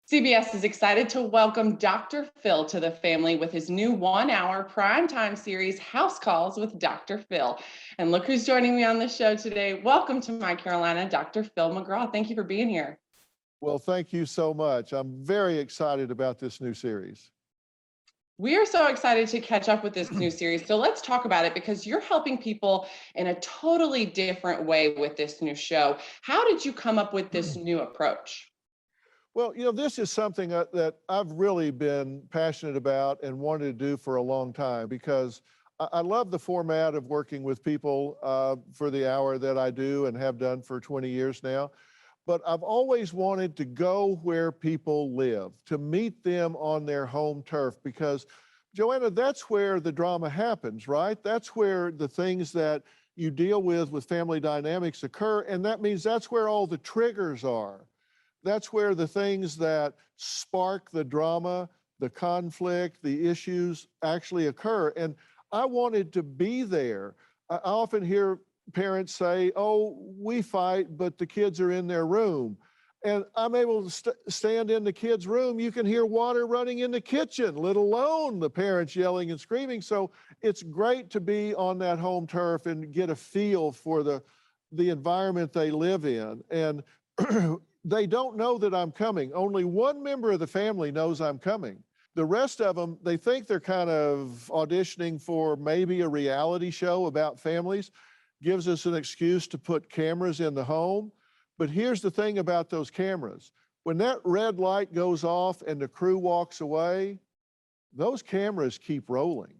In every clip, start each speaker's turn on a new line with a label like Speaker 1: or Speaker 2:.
Speaker 1: CBS is excited to welcome Dr. Phil to the family with his new 1-hour primetime series, House Calls with Dr. Phil. And look who's joining me on the show today. Welcome to My Carolina, Dr. Phil McGraw. Thank you for being here.
Speaker 2: Well, thank you so much. I'm very excited about this new series.
Speaker 1: We are so excited to catch up with this new series. So let's talk about it because you're helping people in a totally different way with this new show. How did you come up with this new approach?
Speaker 2: Well, this is something that I've really been passionate about and wanted to do for a long time because I love the format of working with people for the hour that I do and have done for 20 years now. But I've always wanted to go where people live, to meet them on their home turf, because, Joanna, that's where the drama happens, right? That's where the things that you deal with family dynamics occur, and that means that's where all the triggers are. That's where the things that spark the drama, the conflict, the issues actually occur. And I wanted to be there. I often hear parents say, oh, we fight, but the kids are in their room. And I'm able to stand in the kids' room. You can hear water running in the kitchen, let alone the parents yelling and screaming. So it's great to be on that home turf and get a feel for the environment they live in. And they don't know that I'm coming. Only one member of the family knows I'm coming. The rest of them, they think they're kind of auditioning for maybe a reality show about families. Gives us an excuse to put cameras in the home. But here's the thing about those cameras. When that red light goes off and the crew walks away, those cameras keep rolling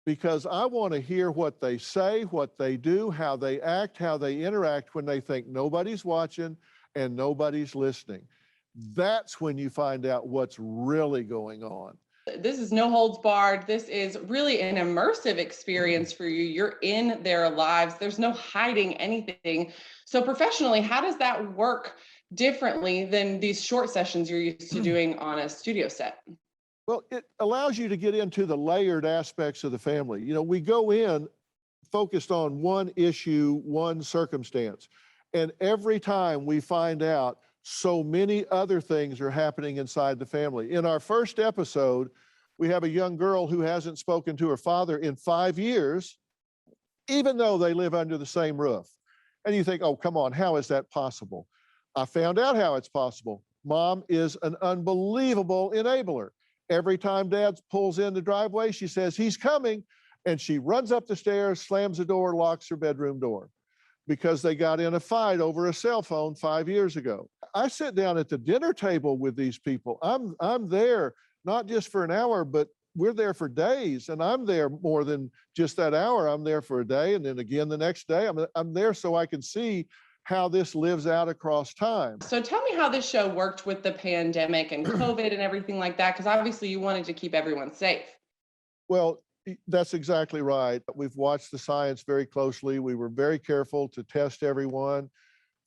Speaker 2: because I want to hear what they say, what they do, how they act, how they interact when they think nobody's watching and nobody's listening. That's when you find out what's really going on.
Speaker 1: This is no holds barred. This is really an immersive experience for you. You're in their lives. There's no hiding anything. So professionally, how does that work differently than these short sessions you're used to doing on a studio set?
Speaker 2: Well, it allows you to get into the layered aspects of the family. We go in focused on one issue, one circumstance. And every time we find out so many other things are happening inside the family. In our first episode, we have a young girl who hasn't spoken to her father in 5 years, even though they live under the same roof. And you think, oh, come on, how is that possible? I found out how it's possible. Mom is an unbelievable enabler. Every time Dad pulls in the driveway, she says, he's coming. And she runs up the stairs, slams the door, locks her bedroom door because they got in a fight over a cell phone 5 years ago. I sit down at the dinner table with these people. I'm there not just for an hour, but we're there for days. And I'm there more than just that hour. I'm there for a day and then again the next day. I'm there so I can see how this lives out across time.
Speaker 1: So tell me how this show worked with the pandemic and COVID and everything like that, because obviously you wanted to keep everyone safe.
Speaker 2: Well, that's exactly right. We've watched the science very closely. We were very careful to test everyone,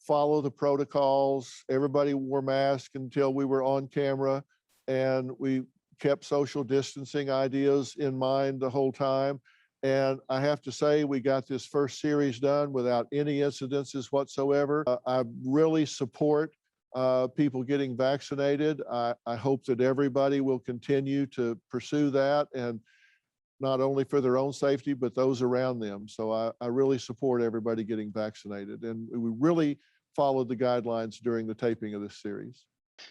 Speaker 2: follow the protocols. Everybody wore masks until we were on camera, and we kept social distancing ideas in mind the whole time. And I have to say, we got this first series done without any incidences whatsoever. I really support people getting vaccinated. I hope that everybody will continue to pursue that, and not only for their own safety, but those around them. So I really support everybody getting vaccinated. And we really followed the guidelines during the taping of this series.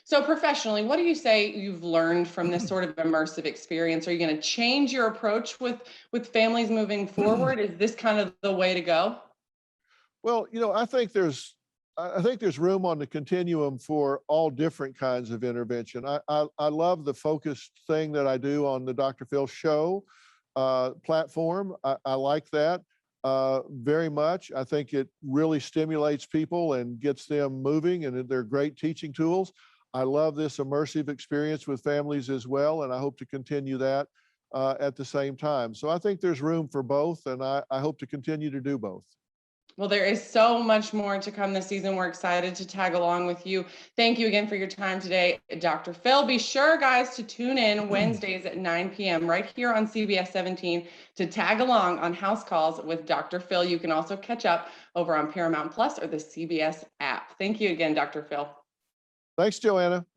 Speaker 1: So professionally, what do you say you've learned from this sort of immersive experience? Are you going to change your approach with families moving forward? Is this kind of the way to go?
Speaker 2: Well, I think there's room on the continuum for all different kinds of intervention. I love the focused thing that I do on the Dr. Phil show platform. I like that very much. I think it really stimulates people and gets them moving, and they're great teaching tools. I love this immersive experience with families as well, and I hope to continue that at the same time. So I think there's room for both, and I hope to continue to do both.
Speaker 1: Well, there is so much more to come this season. We're excited to tag along with you. Thank you again for your time today, Dr. Phil. Be sure, guys, to tune in Wednesdays at 9 p.m. right here on CBS 17 to tag along on House Calls with Dr. Phil. You can also catch up over on Paramount Plus or the CBS app. Thank you again, Dr. Phil.
Speaker 2: Thanks, Joanna.